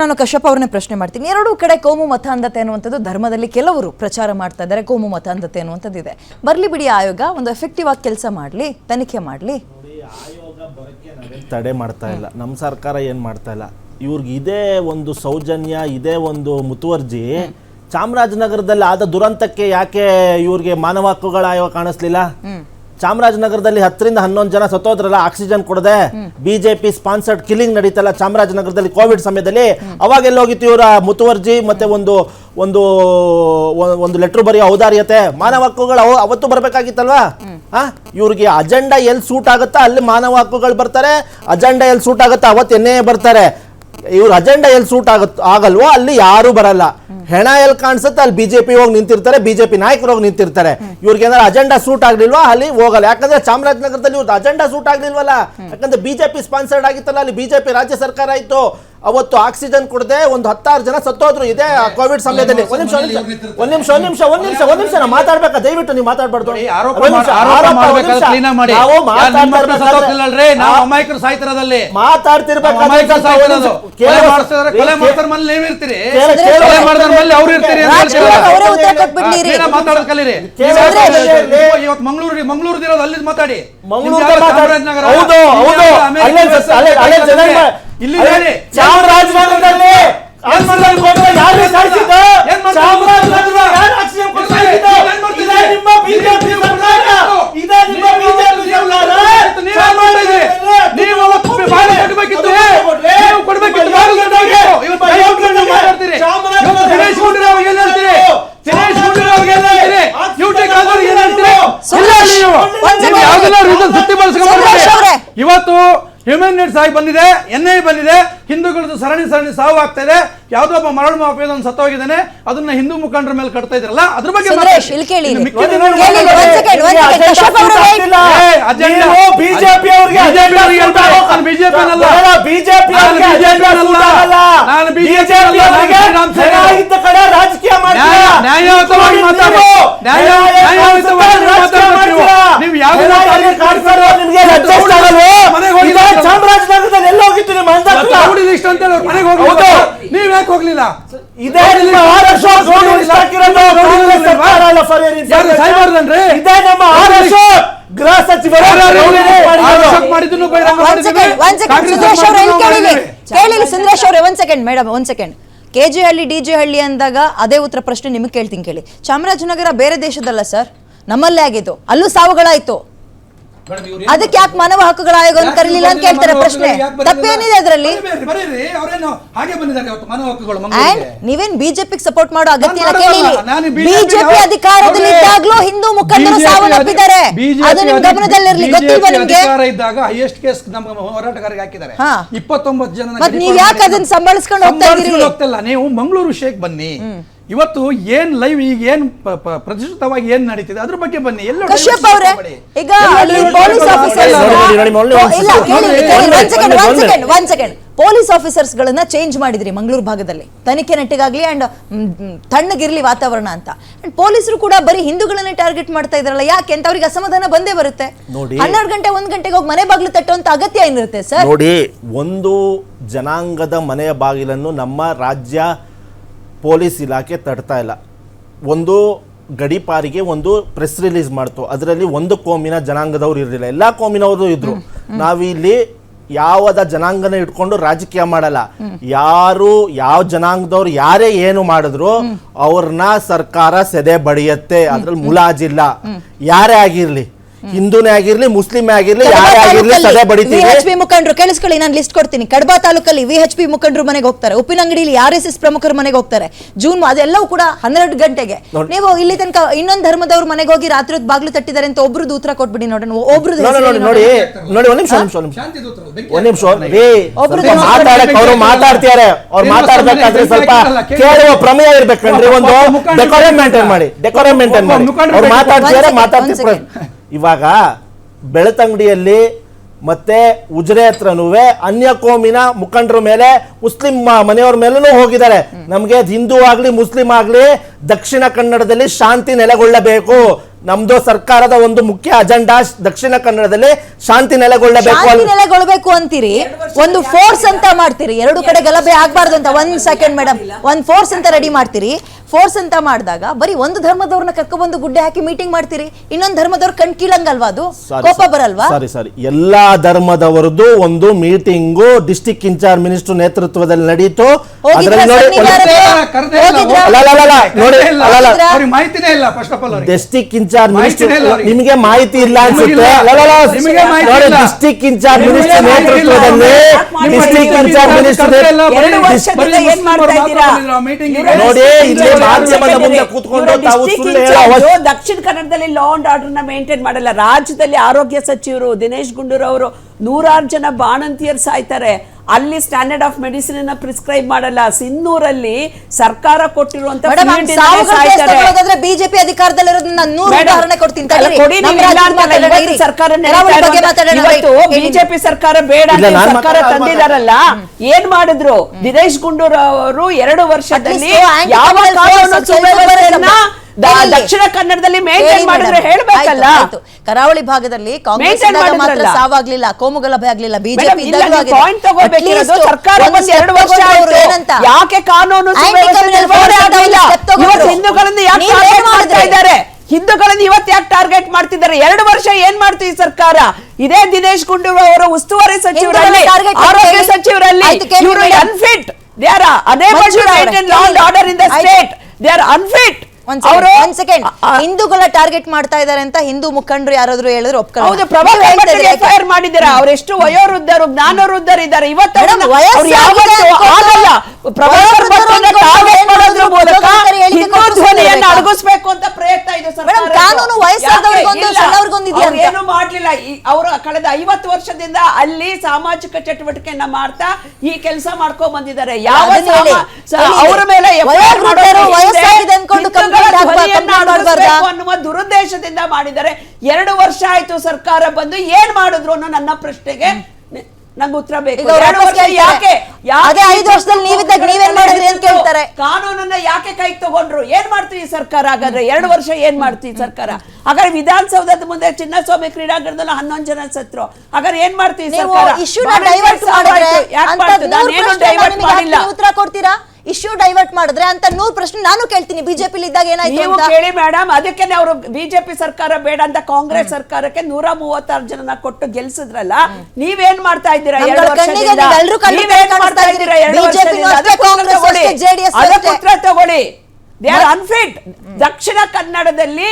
ನಾನು ಕಶ್ಯಪ್ ಅವರನ್ನೇ ಪ್ರಶ್ನೆ ಮಾಡ್ತೀನಿ. ಎರಡೂ ಕಡೆ ಕೋಮು ಮತಾಂಧತೆ ಅನ್ನುವಂಥದ್ದು ಧರ್ಮದಲ್ಲಿ ಕೆಲವರು ಪ್ರಚಾರ ಮಾಡ್ತಾ ಇದ್ದಾರೆ. ಕೋಮು ಮತಾಂಧತೆ ಅನ್ನುವಂಥದ್ದು ಇದೆ. ಬರ್ಲಿ ಬಿಡಿ, ಆಯೋಗ ಒಂದು ಎಫೆಕ್ಟಿವ್ ಆಗಿ ಕೆಲಸ ಮಾಡಲಿ, ತನಿಖೆ ಮಾಡಲಿ. ಆಯೋಗ ಬರೋಕ್ಕೆ ತಡೆ ಮಾಡ್ತಾ ಇಲ್ಲ, ನಮ್ಮ ಸರ್ಕಾರ ಏನು ಮಾಡ್ತಾ ಇಲ್ಲ. ಇವ್ರಿಗೆ ಇದೇ ಒಂದು ಸೌಜನ್ಯ, ಇದೇ ಒಂದು ಮುತುವರ್ಜಿ. ಚಾಮರಾಜನಗರದಲ್ಲಿ ಆದ ದುರಂತಕ್ಕೆ ಯಾಕೆ ಇವ್ರಿಗೆ ಮಾನವ ಹಕ್ಕುಗಳ ಆಯೋಗ ಕಾಣಿಸ್ಲಿಲ್ಲ? ಚಾಮರಾಜನಗರದಲ್ಲಿ 10 ರಿಂದ 11 ಜನ ಸತ್ತೋದ್ರಲ್ಲ, ಆಕ್ಸಿಜನ್ ಕೊಡದೆ. ಬಿಜೆಪಿ ಸ್ಪಾನ್ಸರ್ಡ್ ಕಿಲ್ಲಿಂಗ್ ನಡೀತಲ್ಲ ಚಾಮರಾಜನಗರದಲ್ಲಿ ಕೋವಿಡ್ ಸಮಯದಲ್ಲಿ. ಅವಾಗೆಲ್ಲ ಹೋಗಿತ್ತು ಇವರ ಮುತುವರ್ಜಿ ಮತ್ತೆ ಒಂದು ಒಂದು ಒಂದು ಲೆಟ್ರ್ ಬರೆಯೋ ಔದಾರ್ಯತೆ. ಮಾನವ ಹಕ್ಕುಗಳು ಅವತ್ತು ಬರಬೇಕಾಗಿತ್ತಲ್ವಾ? ಇವ್ರಿಗೆ ಅಜೆಂಡಾ ಎಲ್ಲಿ ಸೂಟ್ ಆಗುತ್ತಾ ಅಲ್ಲಿ ಮಾನವ ಹಕ್ಕುಗಳು ಬರ್ತಾರೆ, ಅಜೆಂಡಾ ಎಲ್ಲಿ ಸೂಟ್ ಆಗುತ್ತಾ ಅವತ್ತು ಎನ್ನೇ ಬರ್ತಾರೆ. ಇವ್ರ ಅಜೆಂಡಾ ಎಲ್ಲಿ ಸೂಟ್ ಆಗಲ್ವೋ ಅಲ್ಲಿ ಯಾರು ಬರಲ್ಲ. ಹೆಣ ಎಲ್ಲಿ ಕಾಣಿಸುತ್ತೆ ಅಲ್ಲಿ ಬಿಜೆಪಿ ಹೋಗಿ ನಿಂತಿರ್ತಾರೆ, ಬಿಜೆಪಿ ನಾಯಕರು ಹೋಗಿ ನಿಂತಿರ್ತಾರೆ. ಇವ್ರಿಗೆ ಏನಾದ್ರು ಅಜೆಂಡಾ ಸೂಟ್ ಆಗ್ಲಿಲ್ವಾ ಅಲ್ಲಿ ಹೋಗಲ್ಲ. ಯಾಕಂದ್ರೆ ಚಾಮರಾಜನಗರದಲ್ಲಿ ಇವ್ರದ್ದು ಅಜೆಂಡಾ ಸೂಟ್ ಆಗ್ಲಿಲ್ವಲ್ಲ. ಯಾಕಂದ್ರೆ ಬಿಜೆಪಿ ಸ್ಪಾನ್ಸರ್ಡ್ ಆಗಿತ್ತಲ್ಲ, ಅಲ್ಲಿ ಬಿಜೆಪಿ ರಾಜ್ಯ ಸರ್ಕಾರ ಇತ್ತು. ಅವತ್ತು ಆಕ್ಸಿಜನ್ ಕೊಡದೆ ಒಂದು 16 ಜನ ಸತ್ತೋದ್ರು ಇದೇ ಕೋವಿಡ್ ಸಮಯದಲ್ಲಿ. ಒಂದ್ ನಿಮಿಷ ನಾ ಮಾತಾಡ್ಬೇಕಾ? ದಯವಿಟ್ಟು ನೀವು ಮಾತಾಡ್ಬಾರ್ದು. ಮಂಗಳೂರು ಅಲ್ಲಿ ಮಾತಾಡಿ. ಚಾಮರಾಜನಗರದಲ್ಲಿ ಇವತ್ತು ಹ್ಯೂಮನ್ ರೈಟ್ಸ್ ಆಗಿ ಬಂದಿದೆ, ಎನ್ಐ ಬಂದಿದೆ, ಹಿಂದೂಗಳದ್ದು ಸರಣಿ ಸಾವು ಆಗ್ತಾ ಇದೆ. ಯಾವುದೋ ಒಬ್ಬ ಮರಳು ಮಾಫಿಯಾದವನು ಸತ್ತೋಗಿದ್ದಾನೆ, ಅದನ್ನ ಹಿಂದೂ ಮುಖಂಡರ ಮೇಲೆ ಕಟ್ತಾ ಇದ್ರಲ್ಲ, ಅದ್ರ ಬಗ್ಗೆ ಚಾಮರಾಜನಗರದಲ್ಲಿ ಎಲ್ಲ ಹೋಗಿತ್ತು ನಿಮ್ಮ ನೀವ್ ಯಾಕೆ ಹೋಗ್ಲಿಲ್ಲ? ಗೃಹ ಸಚಿವರು ಸುಂದರೇಶ್ ಅವರೇ, ಒಂದ್ ಸೆಕೆಂಡ್ ಮೇಡಮ್, ಒಂದ್ ಸೆಕೆಂಡ್. ಕೆಜೆ ಹಳ್ಳಿ ಡಿಜೆ ಹಳ್ಳಿ ಅಂದಾಗ ಅದೇ ಉತ್ತರ ಪ್ರಶ್ನೆ ನಿಮಗೆ ಕೇಳ್ತೀನಿ ಕೇಳಿ. ಚಾಮರಾಜನಗರ ಬೇರೆ ದೇಶದಲ್ಲ ಸರ್, ನಮ್ಮಲ್ಲೇ ಆಗಿತ್ತು, ಅಲ್ಲೂ ಸಾವುಗಳಾಯ್ತು. ಅದಕ್ಕೆ ಯಾಕೆ ಮಾನವ ಹಕ್ಕುಗಳ ಆಯೋಗವನ್ನು ಕರೀಲಿಲ್ಲ ಅಂತ ಕೇಳ್ತಾರೆ ಪ್ರಶ್ನೆ. ತಪ್ಪೇನಿದೆ ಅದರಲ್ಲಿ? ನೀವೇನ್ ಬಿಜೆಪಿ ಸಪೋರ್ಟ್ ಮಾಡೋ ಅಗತ್ಯ ಇಲ್ಲ. ಕೇಳಿ, ಬಿಜೆಪಿ ಅಧಿಕಾರದಲ್ಲಿ ಇದ್ದಾಗಲೂ ಹಿಂದೂ ಮುಖಂಡರು ಸಾವನ್ನಪ್ಪಿದ್ದಾರೆ. ಅದು ನಿಮ್ ಗಮನದಲ್ಲಿರಲಿ. ಗೊತ್ತಿಲ್ವಾ ನಿಮ್ಗೆ? ಹೈಯೆಸ್ಟ್ ಕೇಸ್ ನಮ್ಮ ಹೋರಾಟಗಾರರಿಗೆ ಹಾಕಿದ್ದಾರೆ 29 ಜನ. ಮತ್ತೆ ನೀವ್ ಯಾಕೆ ಅದನ್ನ ಸಂಭಾಳಿಸ್ಕೊಂಡು ಹೋಗ್ತಿಲ್ಲ? ನೀವು ಮಂಗಳೂರು ವಿಷಯಕ್ಕೆ ಬನ್ನಿ. ಇವತ್ತು ಏನ್ ಲೈವ್ ಈಗ ಏನ್ ಪ್ರತಿಷ್ಠಿತವಾಗಿ ಏನ್ ನಡೀತಿದೆ ಅದ್ರ ಬಗ್ಗೆ ಬನ್ನಿ. ಎಲ್ಲ ಕಶ್ಯಪ್ ಅವರೇ, ಈಗ ಪೊಲೀಸ್ ಆಫೀಸರ್ಸ್ ಗಳನ್ನ ಚೇಂಜ್ ಮಾಡಿದ್ರಿ ಮಂಗಳೂರು ಭಾಗದಲ್ಲಿ, ತನಿಖೆ ನೆಟ್ಟಿಗಾಗ್ಲಿ ಅಂಡ್ ತಣ್ಣಗಿರ್ಲಿ ವಾತಾವರಣ ಅಂತ. ಅಂಡ್ ಪೊಲೀಸರು ಕೂಡ ಬರೀ ಹಿಂದೂಗಳನ್ನೇ ಟಾರ್ಗೆಟ್ ಮಾಡ್ತಾ ಇದಾರಲ್ಲ, ಯಾಕೆ ಅಂತ ಅವ್ರಿಗೆ ಅಸಮಾಧಾನ ಬಂದೇ ಬರುತ್ತೆ. 12 ಗಂಟೆ 1 ಗಂಟೆಗೆ ಹೋಗಿ ಮನೆ ಬಾಗಿಲು ತಟ್ಟುವಂತ ಅಗತ್ಯ ಏನಿರುತ್ತೆ ಸರ್? ನೋಡಿ, ಒಂದು ಜನಾಂಗದ ಮನೆಯ ಬಾಗಿಲನ್ನು ನಮ್ಮ ರಾಜ್ಯ ಪೊಲೀಸ್ ಇಲಾಖೆ ತಡ್ತಾ ಇಲ್ಲ. ಒಂದು ಗಡಿಪಾರಿಗೆ ಒಂದು ಪ್ರೆಸ್ ರಿಲೀಸ್ ಮಾಡ್ತು, ಅದರಲ್ಲಿ ಒಂದು ಕೋಮಿನ ಜನಾಂಗದವ್ರು ಇರಲಿಲ್ಲ, ಎಲ್ಲ ಕೋಮಿನವರು ಇದ್ರು. ನಾವಿಲ್ಲಿ ಯಾವದ ಜನಾಂಗನ ಇಟ್ಕೊಂಡು ರಾಜಕೀಯ ಮಾಡಲ್ಲ. ಯಾರು ಯಾವ ಜನಾಂಗದವ್ರು ಯಾರೇ ಏನು ಮಾಡಿದ್ರು ಅವ್ರನ್ನ ಸರ್ಕಾರ ಸೆದೆ ಬಡಿಯತ್ತೆ, ಅದ್ರಲ್ಲಿ ಮುಲಾಜಿಲ್ಲ. ಯಾರೇ ಆಗಿರ್ಲಿ, ಹಿಂದೂನೇ ಆಗಿರ್ಲಿ, ಮುಸ್ಲಿಮೇ ಆಗಿರ್ಲಿ, ಯಾರೇ ಆಗಿರ್ಲಿ ಸದೆ ಬಡಿತೀವಿ. ವಿಎಚ್ಪಿ ಮುಖಂಡರು ಕೇಳಿಸ್ಕೊಳ್ಳಿ, ನಾನು ಲಿಸ್ಟ್ ಕೊಡ್ತೀನಿ. ಕಡಬ ತಾಲೂಕಲ್ಲಿ ವಿಎಚ್ಪಿ ಮುಖಂಡರು ಮನೆಗೆ ಹೋಗ್ತಾರೆ, ಉಪ್ಪಿನಂಗಡಿಯಲ್ಲಿ RSS ಪ್ರಮುಖರ ಮನೆಗೆ ಹೋಗ್ತಾರೆ. ಜೂನ್ ಅದೆಲ್ಲವೂ ಕೂಡ 12 ಗಂಟೆಗೆ. ನೀವು ಇಲ್ಲಿ ತನಕ ಇನ್ನೊಂದು ಧರ್ಮದವ್ರ ಮನೆಗೆ ಹೋಗಿ ರಾತ್ರಿ ಹೊತ್ತು ಬಾಗ್ಲು ತಟ್ಟಿದ್ದಾರೆ ಅಂತ ಒಬ್ರದ್ದು ಉತ್ತರ ಕೊಟ್ಬಿಡಿ ನೋಡೋಣ. ಒಬ್ರದ್ದು ನೋಡಿ ಒಂದ್ ನಿಮಿಷ ಅವ್ರು ಮಾತಾಡ್ತಿದ್ದಾರೆ. ಅವ್ರು ಮಾತಾಡ್ಬೇಕಾದ್ರೆ ಸ್ವಲ್ಪ ಕೇಳುವ ಪ್ರಮೇಯ ಇರ್ಬೇಕಂದ್ರೆ ಒಂದು ಡೆಕೋರಂ ಮೇಂಟೈನ್ ಮಾಡಿ. ಅವ್ರು ಮಾತಾಡ್ತಿದ್ದಾರೆ. ಇವಾಗ ಬೆಳತಂಗಡಿಯಲ್ಲಿ ಮತ್ತೆ ಉಜಿರೆ ಹತ್ರನೂ ಅನ್ಯ ಕೋಮಿನ ಮುಖಂಡರ ಮೇಲೆ, ಮುಸ್ಲಿಂ ಮನೆಯವ್ರ ಮೇಲೂ ಹೋಗಿದ್ದಾರೆ. ನಮ್ಗೆ ಹಿಂದೂ ಆಗ್ಲಿ ಮುಸ್ಲಿಂ ಆಗ್ಲಿ ದಕ್ಷಿಣ ಕನ್ನಡದಲ್ಲಿ ಶಾಂತಿ ನೆಲೆಗೊಳ್ಳಬೇಕು, ನಮ್ದು ಸರ್ಕಾರದ ಒಂದು ಮುಖ್ಯ ಅಜೆಂಡಾ ದಕ್ಷಿಣ ಕನ್ನಡದಲ್ಲಿ ಶಾಂತಿ ನೆಲೆಗೊಳ್ಳಬೇಕು ಶಾಂತಿ ನೆಲೆಗೊಳ್ಬೇಕು ಅಂತೀರಿ, ಒಂದು ಫೋರ್ಸ್ ಅಂತ ಮಾಡ್ತೀರಿ, ಎರಡು ಕಡೆ ಗಲಭೆ ಆಗ್ಬಾರ್ದು ಅಂತ. ಒಂದ್ ಸೆಕೆಂಡ್ ಮೇಡಮ್, ಒಂದ್ ಫೋರ್ಸ್ ಅಂತ ರೆಡಿ ಮಾಡ್ತೀರಿ. ಫೋರ್ಸ್ ಅಂತ ಮಾಡಿದಾಗ ಬರೀ ಒಂದು ಧರ್ಮದವ್ರನ್ನ ಕರ್ಕೊಬಂದು ಗುಡ್ಡೆ ಹಾಕಿ ಮೀಟಿಂಗ್ ಮಾಡ್ತೀರಿ, ಇನ್ನೊಂದು ಧರ್ಮದವ್ರು ಕಣ್ಕೀಳಂಗಲ್ವಾ? ಅದು ಕೋಪ ಬರಲ್ವಾ? ಸರಿ ಎಲ್ಲಾ ಧರ್ಮದವರದ್ದು ಒಂದು ಮೀಟಿಂಗು ಡಿಸ್ಟ್ರಿಕ್ಟ್ ಇನ್ಚಾರ್ಜ್ ಮಿನಿಸ್ಟರ್ ನೇತೃತ್ವದಲ್ಲಿ ನಡೀತು. ಮಾಹಿತಿನೇ ಇಲ್ಲ. First of all district incharge minister ನಿಮಗೆ ಮಾಹಿತಿ ಇಲ್ಲ ಅನ್ಸುತ್ತೆ. ಡಿಸ್ಟ್ರಿಕ್ಟ್ ಇನ್ಚಾರ್ಜ್ ಮಿನಿಸ್ಟರ್ ನೇತೃತ್ವದಲ್ಲಿ ಡಿಸ್ಟ್ರಿಕ್ಟ್ ಇನ್ಚಾರ್ಜ್ ಮಿನಿಸ್ಟರ್ ನೋಡಿ ಇಲ್ಲಿ ಮಾಧ್ಯಮದ ಮುಂದೆ ಕೂತ್ಕೊಂಡು ತಾವು ಸುಳ್ಳು ಹೇಳೋ ದಕ್ಷಿಣ ಕನ್ನಡದಲ್ಲಿ ಲಾ ಅಂಡ್ ಆರ್ಡರ್ ನ ಮೇಂಟೈನ್ ಮಾಡಲ್ಲ. ರಾಜ್ಯದಲ್ಲಿ ಆರೋಗ್ಯ ಸಚಿವರು ದಿನೇಶ್ ಗುಂಡೂರಾವ್ ಅವರು 100 ಜನ ಬಾಣಂತಿಯರು ಸಾಯ್ತಾರೆ. ಅಲ್ಲಿ ಸ್ಟ್ಯಾಂಡರ್ಡ್ ಆಫ್ ಮೆಡಿಸಿನ್ ಅನ್ನ ಪ್ರಿಸ್ಕ್ರೈಬ್ ಮಾಡಲ್ಲ. ಸಿನ್ನೂರಲ್ಲಿ ಸರ್ಕಾರ ಕೊಟ್ಟಿರುವಂತ ಬಿಜೆಪಿ ಅಧಿಕಾರದಲ್ಲಿರೋದನ್ನ 100 ಉದಾಹರಣೆ ಕೊಡ್ತೀನಿ. ಬಿಜೆಪಿ ಸರ್ಕಾರ ಬೇಡ ಸರ್ಕಾರ ತಂದಿದಾರಲ್ಲ, ಏನ್ ಮಾಡಿದ್ರು? ದಿನೇಶ್ ಗುಂಡೂರಾವ್ ಅವರು 2 ವರ್ಷದಲ್ಲಿ ಯಾವ ಕಾನೂನು ಸುವ್ಯವಸ್ಥೆಯನ್ನ ದಕ್ಷಿಣ ಕನ್ನಡದಲ್ಲಿ ಮೇಂಟೈನ್ ಮಾಡಿದ್ರೆ ಹೇಳ್ಬೇಕಲ್ಲ. ಕರಾವಳಿ ಭಾಗದಲ್ಲಿ ಕಾಂಗ್ರೆಸ್ ಮಾತ್ರ ಸಾವಾಗ್ಲಿಲ್ಲ, ಕೋಮು ಗಲಭೆ ಆಗ್ಲಿಲ್ಲ. ಬಿಜೆಪಿ ಪಾಯಿಂಟ್ ತಗೋಬೇಕಿರೋದು ಸರ್ಕಾರ ಬಂದು 2 ವರ್ಷ ಆಯ್ತು, ಯಾಕೆ ಕಾನೂನು ಹಿಂದೂಗಳನ್ನು ಯಾಕೆ ಟಾರ್ಗೆಟ್ ಮಾಡ್ತಾ ಇದ್ದಾರೆ? ಹಿಂದೂಗಳನ್ನು ಇವತ್ತು ಯಾಕೆ ಟಾರ್ಗೆಟ್ ಮಾಡ್ತಿದ್ದಾರೆ? 2 ವರ್ಷ ಏನ್ ಮಾಡ್ತು ಈ ಸರ್ಕಾರ? ಇದೇ ದಿನೇಶ್ ಗುಂಡೂರಾವ್ ಅವರ ಉಸ್ತುವಾರಿ ಸಚಿವರಲ್ಲಿ, ಆರೋಗ್ಯ ಸಚಿವರಲ್ಲಿ ಇವರು unfit. They are unable to maintain law and order in the state. They are unfit. ಒಂದ್ ಸೆಕೆಂಡ್, ಹಿಂದೂಗಳ ಟಾರ್ಗೆಟ್ ಮಾಡ್ತಾ ಇದಾರೆ ಅಂತ ಹಿಂದೂ ಮುಖಂಡರು ಯಾರಾದ್ರೂ ಹೇಳಿದ್ರು ಒಪ್ಕೊಳ್ಳೋದು? ಹೌದು, ಪ್ರಭಾಕರ್ ಎಫ್ಐಆರ್ ಮಾಡಿದ್ದೀರಾ? ಅವರೆಷ್ಟು ವಯೋವೃದ್ಧರು ಜ್ಞಾನವೃದ್ಧರು ಇದ್ದಾರೆ. ಇವತ್ತು ಅಡಗಿಸ್ಬೇಕು ಅಂತ ಪ್ರಯತ್ನ ಇದೆ ಸರ್ಕಾರ. ಕಾನೂನು ಏನು ಮಾಡ್ಲಿಲ್ಲ. ಅವರು ಕಳೆದ 50 ವರ್ಷದಿಂದ ಅಲ್ಲಿ ಸಾಮಾಜಿಕ ಚಟುವಟಿಕೆಯನ್ನ ಮಾಡ್ತಾ ಈ ಕೆಲಸ ಮಾಡ್ಕೊಂಡ್ ಬಂದಿದ್ದಾರೆ. ಯಾವ ಅವರ ಮೇಲೆ ಅನ್ನುವ ದುರುದ್ದೇಶದಿಂದ ಮಾಡಿದ್ದಾರೆ. 2 ವರ್ಷ ಆಯ್ತು ಸರ್ಕಾರ ಬಂದು, ಏನ್ ಮಾಡಿದ್ರು ಅನ್ನೋ ನನ್ನ ಪ್ರಶ್ನೆಗೆ ನಂಗೆ ಉತ್ತರ ಬೇಕು. 2 ವರ್ಷ ಯಾಕೆ 5 ವರ್ಷದಲ್ಲಿ ನೀವಿದ್ದಾಗ ನೀವೇನ್ ಮಾಡಿದ್ರಿ ಅಂತ ಕೇಳ್ತಾರೆ. ಕಾನೂನನ್ನ ಯಾಕೆ ಕೈ ತಗೊಂಡ್ರು? ಏನ್ ಮಾಡ್ತೀವಿ ಸರ್ಕಾರ? ಹಾಗಾದ್ರೆ 2 ವರ್ಷ ಏನ್ ಮಾಡ್ತೀವಿ ಸರ್ಕಾರ? ಹಾಗಾದ್ರೆ ವಿಧಾನಸೌಧದ ಮುಂದೆ ಚಿನ್ನಸ್ವಾಮಿ ಕ್ರೀಡಾಂಗಣದಲ್ಲಿ 11 ಜನ ಸತ್ರು. ಹಾಗಾದ್ರೆ ಏನ್ ಮಾಡ್ತೀವಿ ಸರ್ಕಾರ? ಉತ್ತರ ಕೊಡ್ತೀರಾ? ಇಶ್ಯೂ ಡೈವರ್ಟ್ ಮಾಡಿದ್ರೆ ಅಂತ 100 ಪ್ರಶ್ನೆ ನಾನು ಕೇಳ್ತೀನಿ. ಬಿಜೆಪಿ ಇದ್ದಾಗ ಏನಾಯ್ತು ಅಂತ ಕೇಳಿ ಮೇಡಮ್. ಅದಕ್ಕೆ ಅವರು ಬಿಜೆಪಿ ಸರ್ಕಾರ ಬೇಡ ಅಂತ ಕಾಂಗ್ರೆಸ್ ಸರ್ಕಾರಕ್ಕೆ 136 ಜನ ಕೊಟ್ಟು ಗೆಲ್ಸಿದ್ರಲ್ಲ. ನೀವೇನ್ ಮಾಡ್ತಾ ಇದ್ದೀರಾ? 2 ವರ್ಷದಿಂದ ಉತ್ತರ ತಗೊಳ್ಳಿ. They are unfit. ದಕ್ಷಿಣ ಕನ್ನಡದಲ್ಲಿ